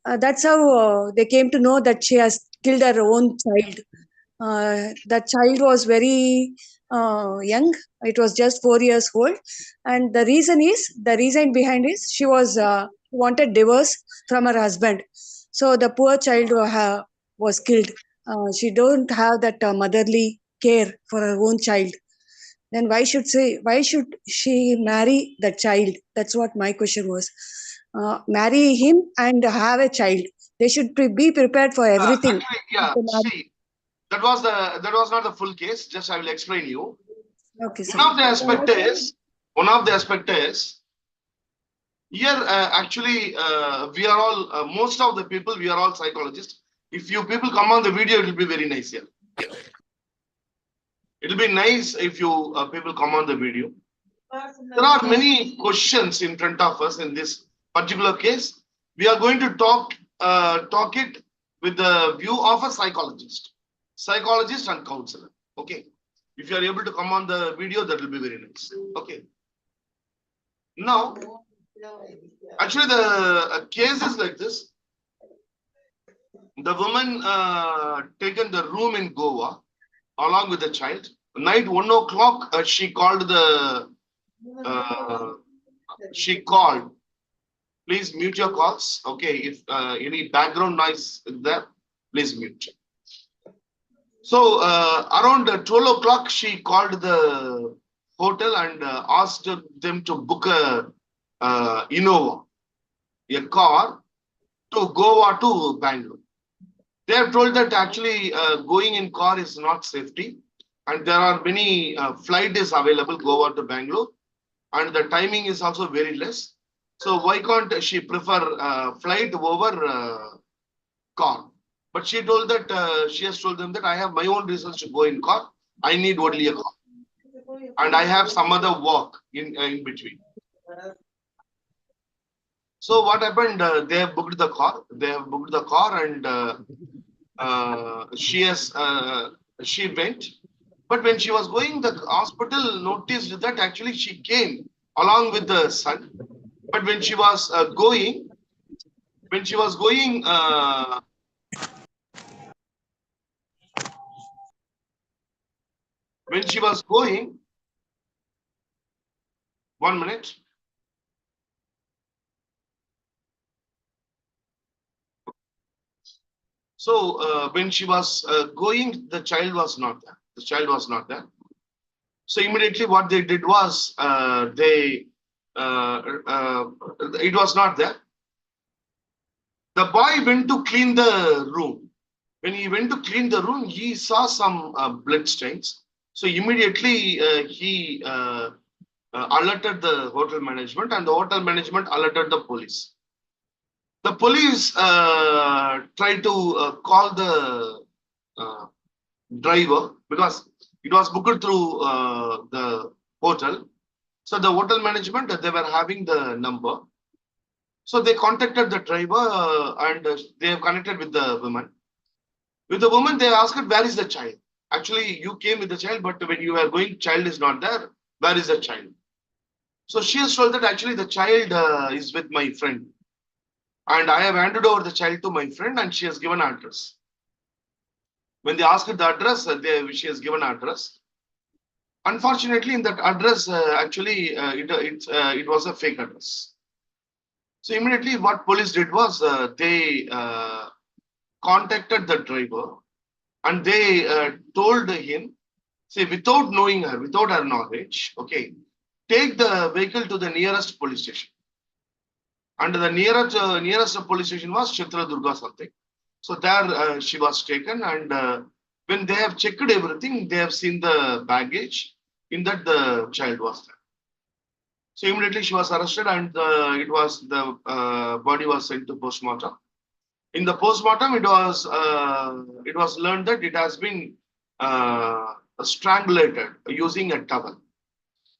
That's how they came to know that she has killed her own child. The child was very young. It was just 4 years old, and the reason behind is she was wanted divorce from her husband. So the poor child was killed. She don't have that motherly care for her own child. Then why should she marry the child? That's what my question was. Marry him and have a child. They should be prepared for everything. Actually, yeah. See, that was not the full case. Just I will explain you. Okay, sir. One of the aspect is one of the aspect is here. Actually, we are all most of the people. We are all psychologists. If you people come on the video, it will be very nice here. It will be nice if you people come on the video. There are many questions in front of us in this particular case. We are going to talk it with the view of a psychologist and counselor. Okay. If you are able to come on the video, that will be very nice. Okay. Now, actually, the case is like this. The woman taken the room in Goa along with the child. Night 1 o'clock, she called the. She called. Please mute your calls. Okay, if any background noise is there, please mute. So around 12 o'clock, she called the hotel and asked them to book a Innova, a car to Goa to Bangalore. They have told that actually going in car is not safety, and there are many flight is available Goa to Bangalore, and the timing is also very less. So why can't she prefer flight over car? But she told that she has told them that I have my own reasons to go in car. I need only a car, and I have some other work in between. So what happened? They have booked the car. They have booked the car, and she went. But when she was going, the hospital noticed that actually she came along with the son. But when she was going, when she was going, when she was going, 1 minute. So when she was going, the child was not there. The child was not there. So immediately, what they did was it was not there. The boy went to clean the room. When he went to clean the room, he saw some blood stains. So immediately he alerted the hotel management, and the hotel management alerted the police. The police tried to call the uh, driver because it was booked through the hotel. So the hotel management, they were having the number. So they contacted the driver and they have connected with the woman. With the woman, they asked, where is the child? Actually, you came with the child, but when you were going, child is not there. Where is the child? So she has told that actually the child is with my friend. And I have handed over the child to my friend, and she has given address. When they asked the address, she has given address. Unfortunately, in that address, actually, it was a fake address. So immediately, what police did was they contacted the driver, and they told him, say, without knowing her, without her knowledge, okay, take the vehicle to the nearest police station. And the nearest police station was Chitradurga something. So there she was taken, and when they have checked everything, they have seen the baggage. In that, the child was there. So immediately she was arrested, and the body was sent to postmortem. In the postmortem, it was learned that it has been strangulated using a towel.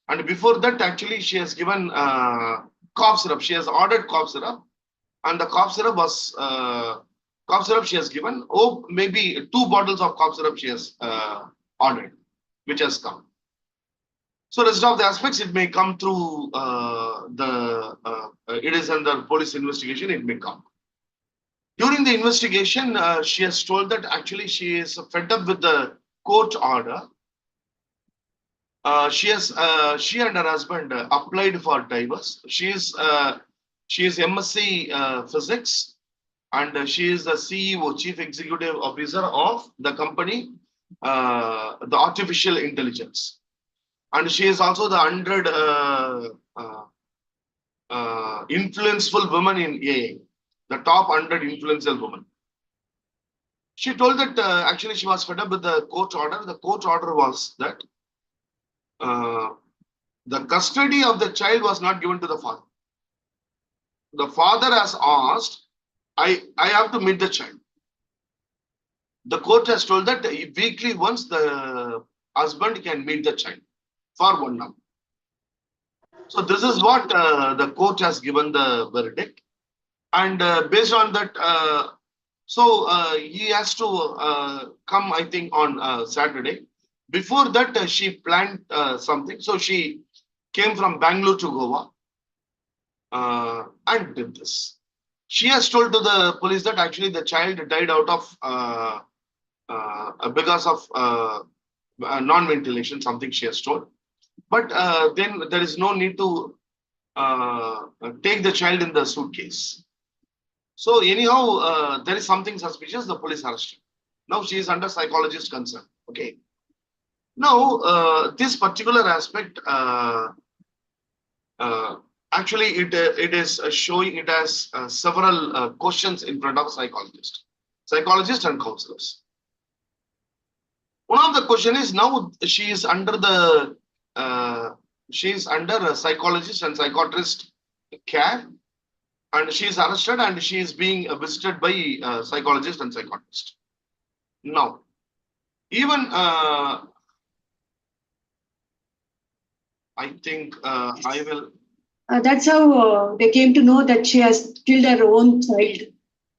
And before that, actually, she has given cough syrup. She has ordered cough syrup, and the cough syrup she has given. Oh, maybe 2 bottles of cough syrup she has ordered, which has come. So rest of the aspects, it may come through it is under police investigation. It may come. During the investigation, she has told that actually she is fed up with the court order. She and her husband applied for divorce. She is MSc Physics, and she is the CEO, Chief Executive Officer of the company, the Artificial Intelligence, and she is also the 100 influential women in AI, the top 100 influential women. She told that actually she was fed up with the court order. The court order was that the custody of the child was not given to the father. The father has asked, I have to meet the child. The court has told that weekly once the husband can meet the child for 1 hour. So this is what the court has given the verdict. And based on that, he has to come, I think, on Saturday. Before that, she planned something. So she came from Bangalore to Goa and did this. She has told to the police that actually the child died out of because of non-ventilation, something she has told. But then there is no need to take the child in the suitcase. So anyhow, there is something suspicious. The police arrested. Now she is under psychologist concern. Okay. Now this particular aspect, actually, it is showing it has several questions in front of psychologists and counselors. One of the question is now she is under the a psychologist and psychiatrist care, and she is arrested and she is being visited by psychologist and psychiatrist. Now, even I think I will. That's how they came to know that she has killed her own child.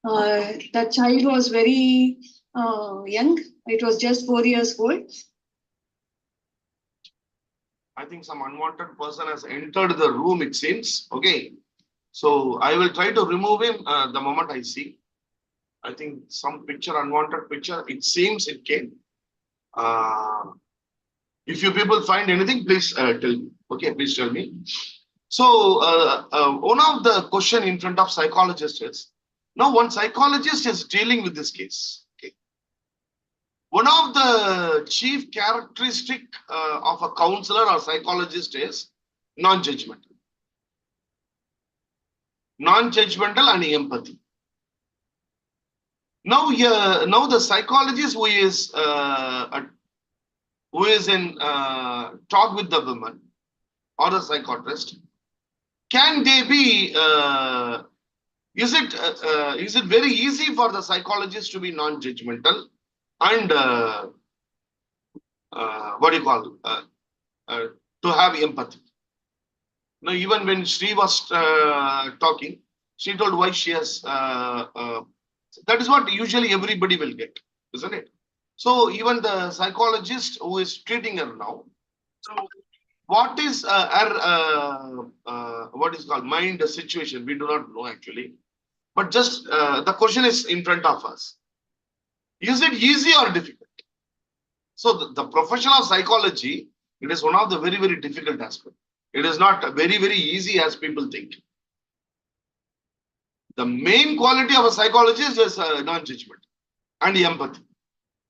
The child was very young. It was just 4 years old. I think some unwanted person has entered the room, it seems. Okay. So I will try to remove him the moment I see. I think some picture, unwanted picture, it seems it came. If you people find anything, please tell me. Okay, please tell me. So one of the question in front of psychologists is, now one psychologist is dealing with this case. Okay. One of the chief characteristic of a counselor or psychologist is non-judgmental. Non-judgmental and empathy. Now the psychologist who is in talk with the woman or the psychiatrist, can they be? Is it very easy for the psychologist to be non-judgmental and what do you call to have empathy? Now, even when Sri was talking, she told why she has. That is what usually everybody will get, isn't it? So even the psychologist who is treating her now, what is her what is called mind situation? We do not know actually, but just the question is in front of us. Is it easy or difficult? So the profession of psychology, it is one of the very, very difficult aspects. It is not very, very easy as people think. The main quality of a psychologist is non-judgment and empathy.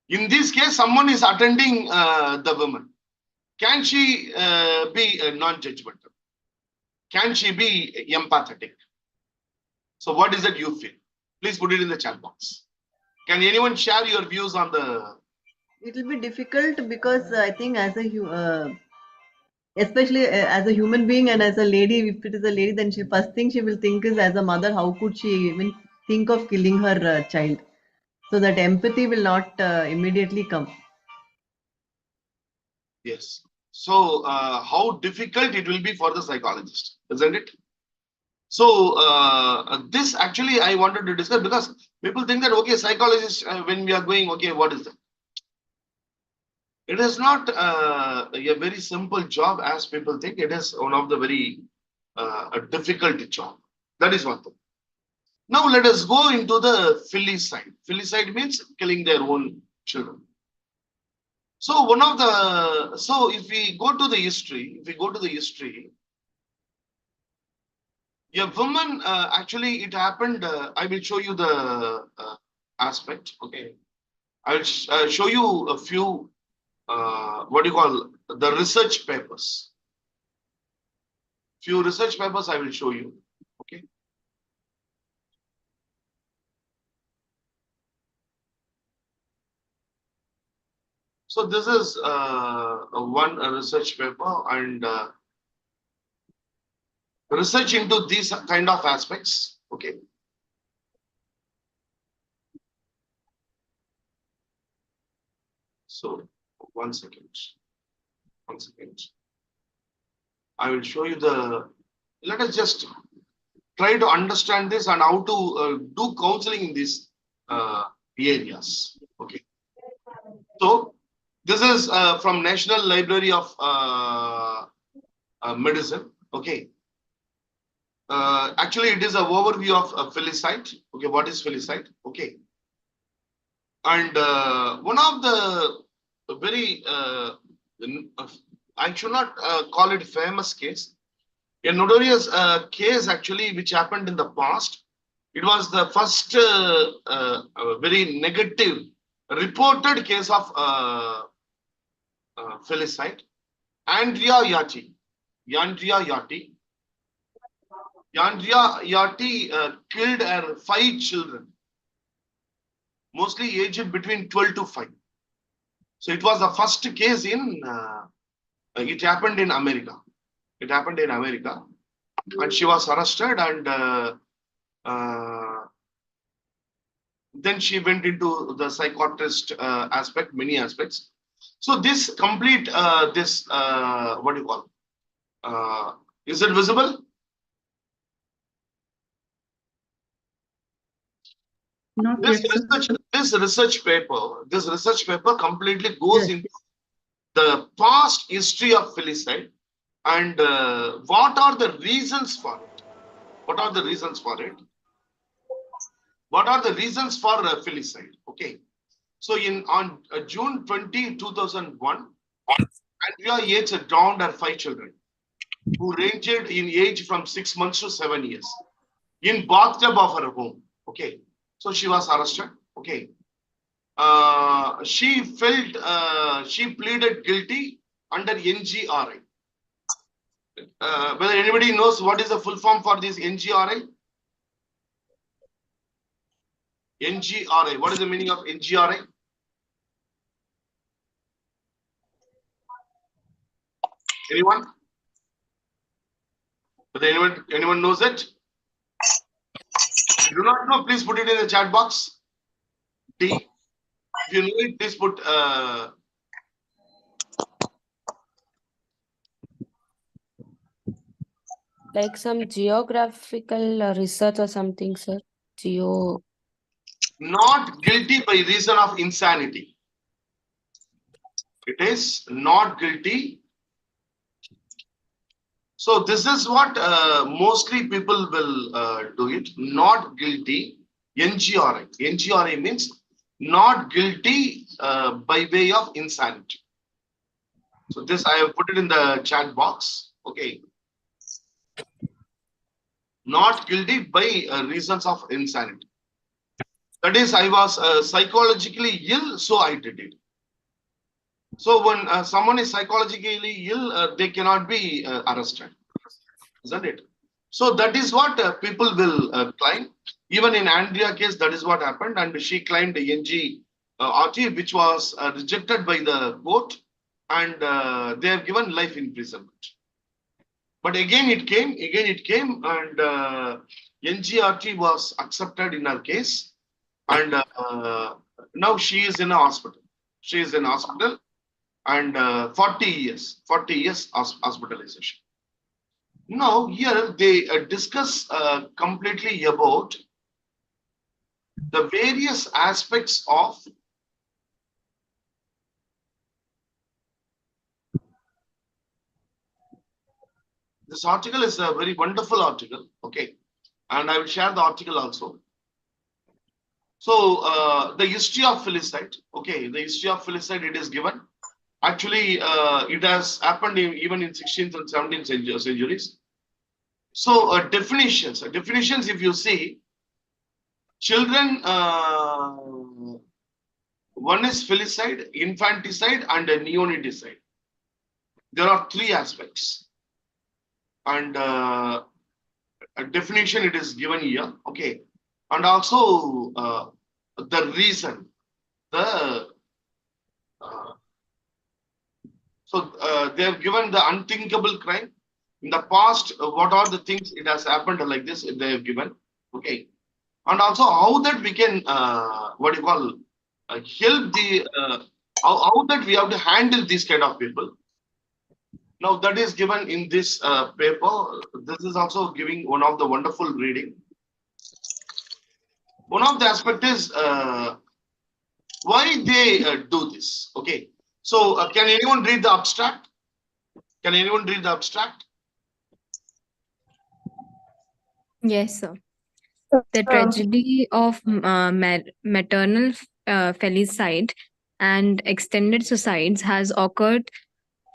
In this case, someone is attending the woman. Can she be non-judgmental? Can she be empathetic? So what is it you feel? Please put it in the chat box. Can anyone share your views on the... It will be difficult because I think as a especially as a human being and as a lady, if it is a lady, then first thing she will think is as a mother, how could she even think of killing her child? So that empathy will not immediately come. Yes. So how difficult it will be for the psychologist, isn't it? So this actually I wanted to discuss because people think that, okay, psychologists, when we are going, okay, what is that? It is not a very simple job as people think. It is one of the very difficult job. That is one thing. Now let us go into the Filicide. Filicide means killing their own children. So if we go to the history, a woman, actually it happened, I will show you the aspect, okay. I will show you a few, what do you call, the research papers. Few research papers I will show you, okay. So this is one research paper, and research into these kind of aspects, okay. So one second. I will show you let us just try to understand this and how to do counseling in these areas, okay. So this is from National Library of Medicine, okay. Actually, it is an overview of Filicide. Okay, what is Filicide? Okay, and one of the very I should not call it famous case, a notorious case actually which happened in the past. It was the first very negative reported case of Filicide. Andrea Yachty. Andrea Yachty. Andrea Yachty killed her 5 children, mostly aged between 12 to 5. So it was the first case in, it happened in America. It happened in America. And she was arrested, and then she went into the psychiatrist aspect, many aspects. So this complete, what do you call? Is it visible? Not yet, sir. This research paper completely goes into the past history of Filicide, and what are the reasons for it? What are the reasons for it? What are the reasons for Filicide? Okay. So on June 20, 2001, Andrea Yates drowned her 5 children, who ranged in age from 6 months to 7 years, in bathtub of her home. Okay. So she was arrested. Okay. She pleaded guilty under NGRI. Whether anybody knows what is the full form for this NGRI? NGRI. What is the meaning of NGRI? Anyone? Whether anyone knows it? If you do not know, please put it in the chat box. D. If you know it, please put. Like some geographical research or something, sir. Not guilty by reason of insanity. It is not guilty. So this is what mostly people will do it. Not guilty. NGRI. NGRI means not guilty by way of insanity. So this I have put it in the chat box. Okay. Not guilty by reasons of insanity. That is, I was psychologically ill, so I did it. So when someone is psychologically ill, they cannot be arrested, isn't it? So that is what people will claim. Even in Andrea case, that is what happened, and she claimed NGRT, which was rejected by the court, and they have given life imprisonment. But again it came, and NGRT was accepted in her case, and now she is in a hospital. She is in hospital, and 40 years hospitalization. Now here they discuss completely about the various aspects of this article. Is a very wonderful article. Okay, and I will share the article also. So the history of Filicide, okay, the history of Filicide, it is given. Actually, it has happened even in 16th and 17th centuries. So definitions, if you see, children, one is Filicide, infanticide, and neonaticide. There are three aspects, and a definition it is given here, okay, and also the reason, the they have given the unthinkable crime in the past. What are the things it has happened like this? They have given, okay, and also how that we can what you call help the how that we have to handle these kind of people. Now that is given in this paper. This is also giving one of the wonderful reading. One of the aspect is why they do this. Okay, so can anyone read the abstract? Can anyone read the abstract? Yes, sir. The tragedy of maternal felicide and extended suicides has occurred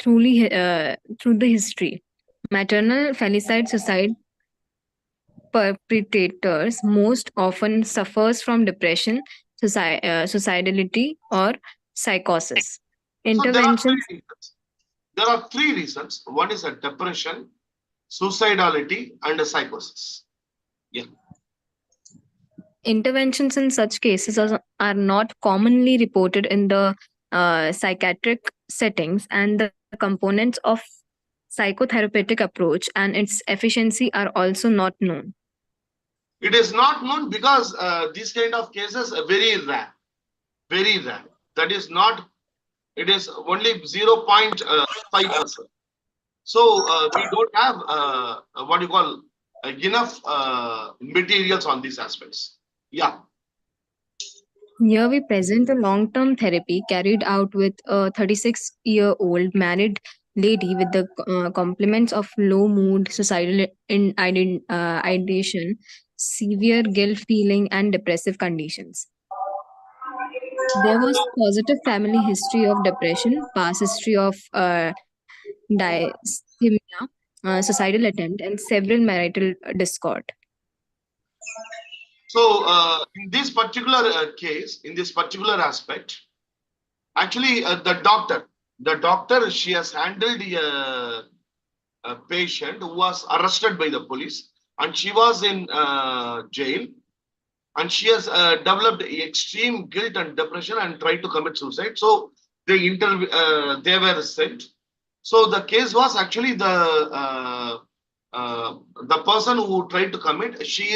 through the history. Maternal felicide suicide perpetrators most often suffers from depression, suicidality, or psychosis. So there are three Interventions reasons. There are three reasons. One is a depression, suicidality, and a psychosis. Yeah. Interventions in such cases are not commonly reported in the psychiatric settings, and the components of psychotherapeutic approach and its efficiency are also not known. It is not known because these kind of cases are very rare. Very rare. That is not, it is only 0.5%. So we don't have what you call enough materials on these aspects. Yeah. Here we present a long-term therapy carried out with a 36-year-old married lady with the complements of low mood, suicidal ideation, severe guilt feeling, and depressive conditions. There was positive family history of depression, past history of dysthymia, suicidal attempt, and several marital discord. So in this particular case, in this particular aspect, actually the doctor, she has handled a patient who was arrested by the police, and she was in jail, and she has developed extreme guilt and depression and tried to commit suicide. So they were sent. So the case was actually the person who tried to commit, she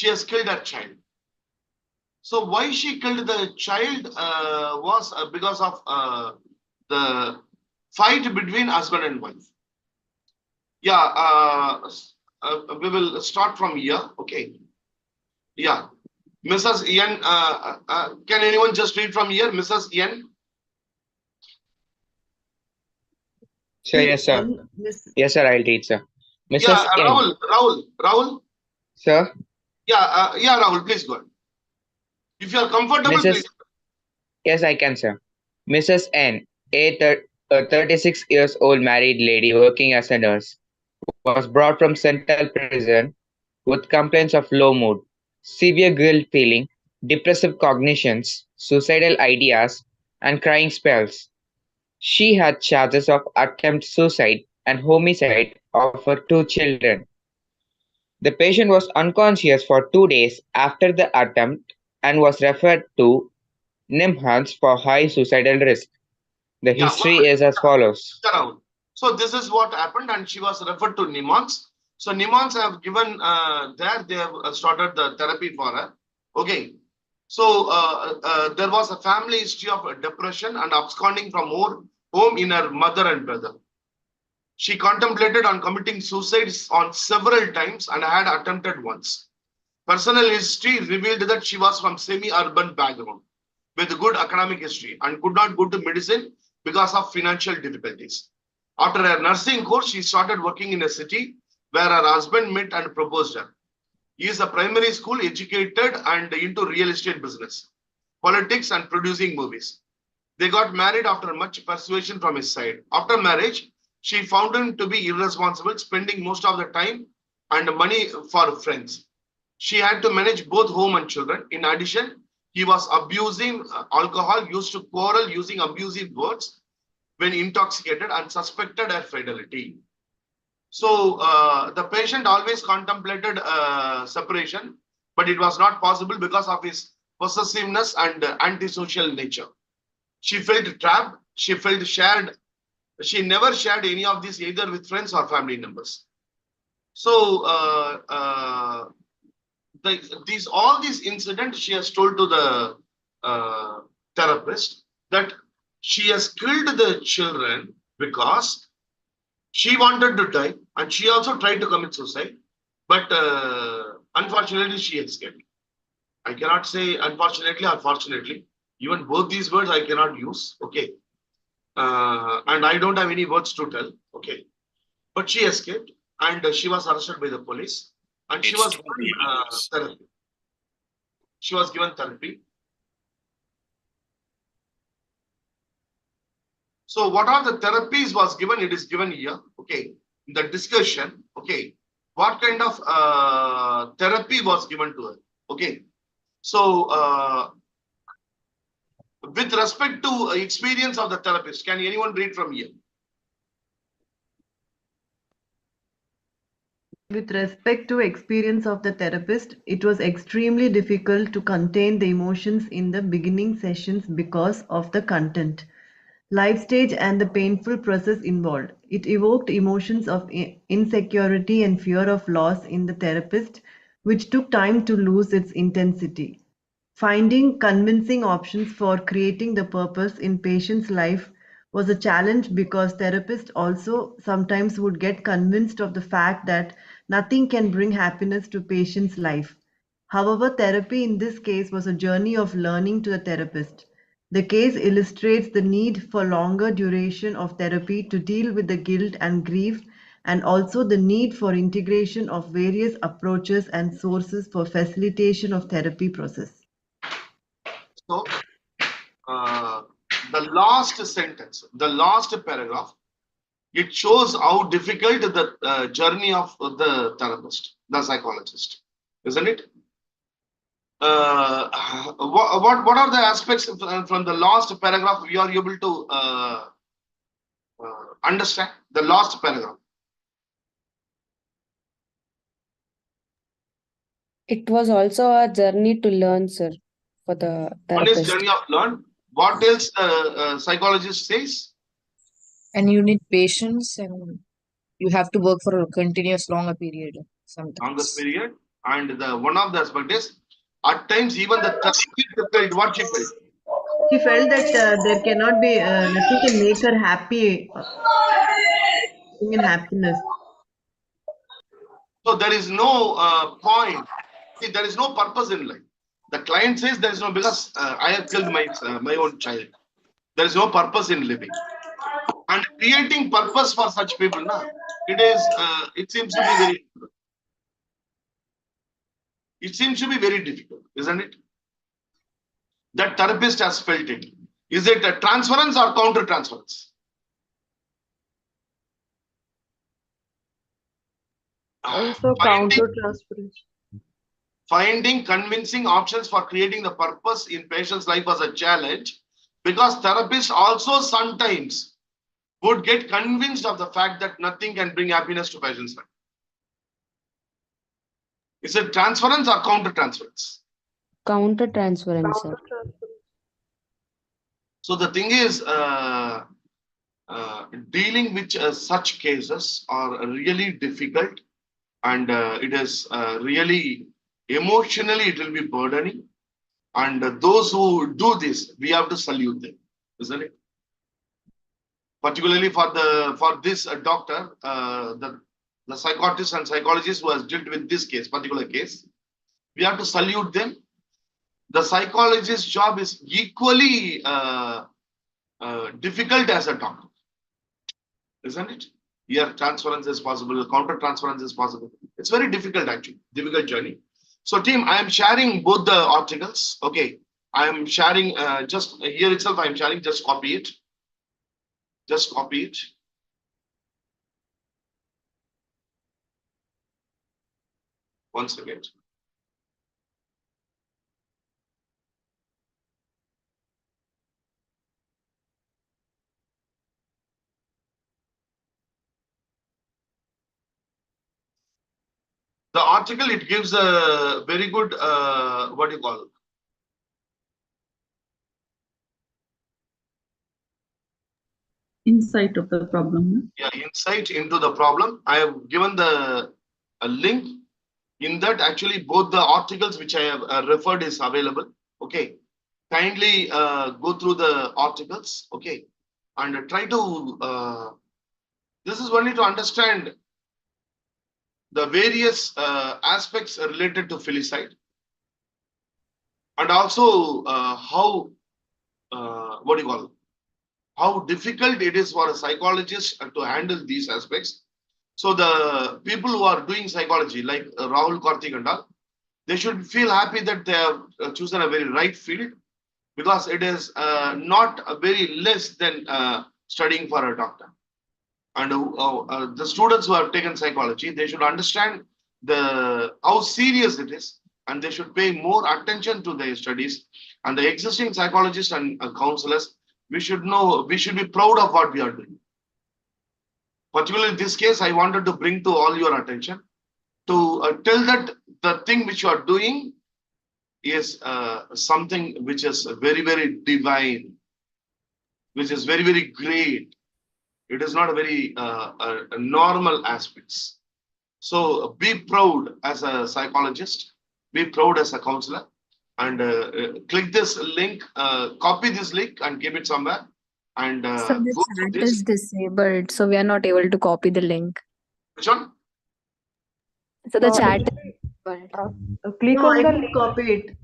has killed her child. So why she killed the child was because of the fight between husband and wife. Yeah, we will start from here. Okay. Yeah, Mrs. Ian, can anyone just read from here, Mrs. Ian? Sir, yes, sir. Yes, sir, I'll read, sir. Mrs. Yeah, N. Rahul. Sir, Yeah, Rahul, please go ahead. If you are comfortable, Mrs. please. Yes, I can, sir. Mrs. N, a 36 years old married lady working as a nurse, was brought from Central Prison with complaints of low mood, severe guilt feeling, depressive cognitions, suicidal ideas, and crying spells. She had charges of attempted suicide and homicide of her two children. The patient was unconscious for 2 days after the attempt and was referred to NIMHANS for high suicidal risk. The Yeah, history is as follows. Rahul. So this is what happened, and she was referred to Nimans. So Nimans have given they have started the therapy for her. Okay. So there was a family history of depression and absconding from home in her mother and brother. She contemplated on committing suicides on several times and had attempted once. Personal history revealed that she was from semi-urban background with good academic history and could not go to medicine because of financial difficulties. After her nursing course, she started working in a city where her husband met and proposed her. He is a primary school educated and into real estate business, politics and producing movies. They got married after much persuasion from his side. After marriage, she found him to be irresponsible, spending most of the time and money for friends. She had to manage both home and children. In addition, he was abusing alcohol, used to quarrel using abusive words when intoxicated, and suspected her fidelity. So the patient always contemplated separation, but it was not possible because of his possessiveness and antisocial nature. She felt trapped. She felt shared. She never shared any of these either with friends or family members. So all these incidents she has told to the therapist that she has killed the children because she wanted to die and she also tried to commit suicide, but unfortunately she escaped. I cannot say unfortunately or fortunately. Even both these words I cannot use. Okay. And I don't have any words to tell. Okay. But she escaped and she was arrested by the police and she was given therapy. She was given therapy. So what are the therapies was given? It is given here. Okay. In the discussion. Okay. What kind of therapy was given to her? Okay. So with respect to experience of the therapist, can anyone read from here? With respect to experience of the therapist, it was extremely difficult to contain the emotions in the beginning sessions because of the content, life stage and the painful process involved. It evoked emotions of insecurity and fear of loss in the therapist, which took time to lose its intensity. Finding convincing options for creating the purpose in patient's life was a challenge because therapists also sometimes would get convinced of the fact that nothing can bring happiness to patient's life. However, therapy in this case was a journey of learning to the therapist. The case illustrates the need for longer duration of therapy to deal with the guilt and grief, and also the need for integration of various approaches and sources for facilitation of therapy process. So the last sentence, the last paragraph, it shows how difficult the journey of the therapist, the psychologist, isn't it? What are the aspects from the last paragraph we are able to understand? The last paragraph. It was also a journey to learn, sir, for the One is therapist. journey of learn. What else the psychologist says? And you need patience and you have to work for a continuous longer period Longest sometimes. period. And the one of the aspects is at times even the therapist felt what she felt. She felt that there cannot be nothing can make her happy, in happiness. So there is no point. See, there is no purpose in life. The client says there is no because I have killed my own child. There is no purpose in living. And creating purpose for such people, na, it seems to be very difficult, isn't it? That therapist has felt it. Is it a transference or counter transference? Also counter transference. Finding convincing options for creating the purpose in patient's life was a challenge because therapists also sometimes would get convinced of the fact that nothing can bring happiness to patient's life. Is it transference or counter transference? Counter transference, sir. So the thing is, dealing with such cases are really difficult, and it is really emotionally it will be burdening. And those who do this, we have to salute them, isn't it? Particularly for this doctor, the psychiatrist and psychologist who has dealt with this particular case, we have to salute them. The psychologist's job is equally difficult as a doctor, isn't it? Here, transference is possible, counter transference is possible. It's very difficult, actually, difficult journey. So, team, I am sharing both the articles. Okay, I am sharing just here itself. I am sharing. Just copy it. Just copy it. Once again. The article, it gives a very good what do you call it? Insight of the problem. Yeah, insight into the problem. I have given a link. In that, actually, both the articles which I have referred is available. Okay, kindly go through the articles. Okay, and try to. This is only to understand the various aspects related to filicide, and also how what do you call it? How difficult it is for a psychologist to handle these aspects. So the people who are doing psychology, like Rahul Karthik and all, they should feel happy that they have chosen a very right field, because it is not a very less than studying for a doctor. And the students who have taken psychology, they should understand how serious it is, and they should pay more attention to their studies. And the existing psychologists and counselors, we should be proud of what we are doing. Particularly in this case, I wanted to bring to all your attention to tell that the thing which you are doing is something which is very, very divine, which is very, very great. It is not a very normal aspects. So be proud as a psychologist, be proud as a counselor, and click this link, copy this link and keep it somewhere. And So the go through chat this. is disabled, so we are not able to copy the link. Which one? So the chat is Actually, disabled. Click no, on I the can link. copy it.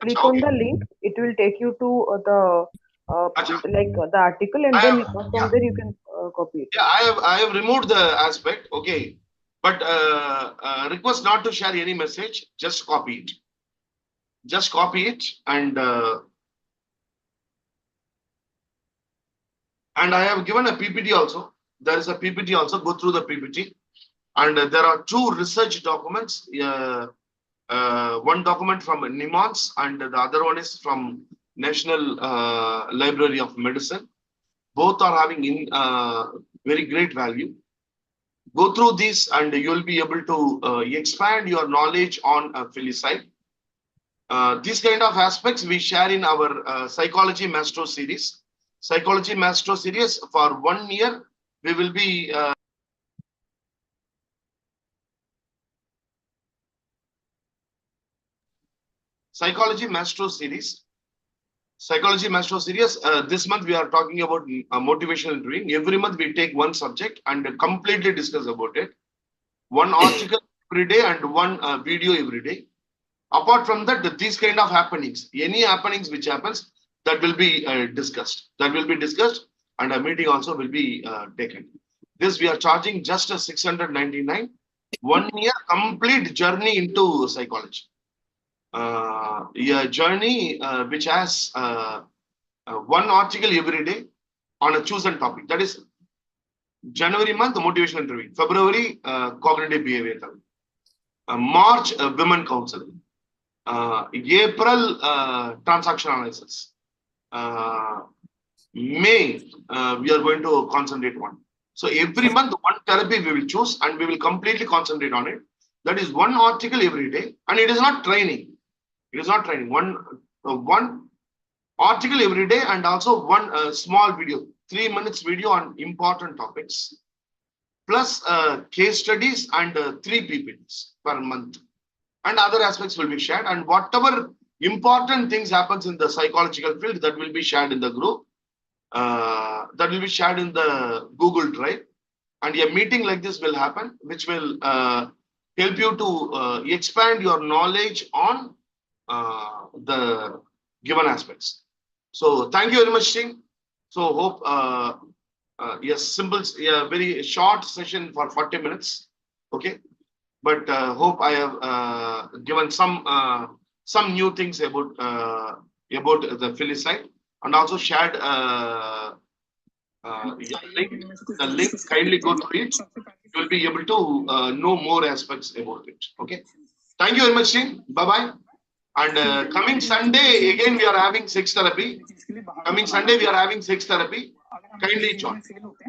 Click Acha, on okay. the link. It will take you to the Acha. the article, and I then have, from yeah, there you can copy it. yeah, I have removed the aspect. Okay, but request not to share any message. Just copy it. Just copy it, and I have given a PPT also. There is a PPT also. Go through the PPT, and there are two research documents. One document from NIMANS, and the other one is from National Library of Medicine. Both are having very great value. Go through this, and you will be able to expand your knowledge on filicide. These kind of aspects we share in our Psychology Maestro series. Psychology Maestro series, for 1 year, we will be Psychology Maestro series. Psychology Maestro series. This month we are talking about motivational interviewing. Every month we take one subject and completely discuss about it. One article every day and one video every day. Apart from that, these kind of happenings, any happenings which happens, that will be discussed. That will be discussed, and a meeting also will be taken. This we are charging just a 699. 1 year complete journey into psychology. A journey which has one article every day on a chosen topic. That is January month, motivational interview. February, cognitive behavior. March, women counseling. April, transaction analysis. May, we are going to concentrate on. So every month, one therapy we will choose, and we will completely concentrate on it. That is one article every day, and it is not training. It is not training. One article every day, and also one small video, 3 minutes video on important topics, plus case studies and 3 PPTs per month. And other aspects will be shared, and whatever important things happens in the psychological field, that will be shared in the group, that will be shared in the Google Drive. And a meeting like this will happen, which will help you to expand your knowledge on the given aspects. So thank you very much, team. So hope yes, simple, yeah, very short session for 40 minutes. Okay, but hope I have given some new things about the Filicide, and also shared yeah, link. The link, kindly go through it. You will be able to know more aspects about it. Okay. Thank you very much, team. Bye bye. And coming Sunday again we are having sex therapy. Coming Sunday we are having sex therapy. Kindly join.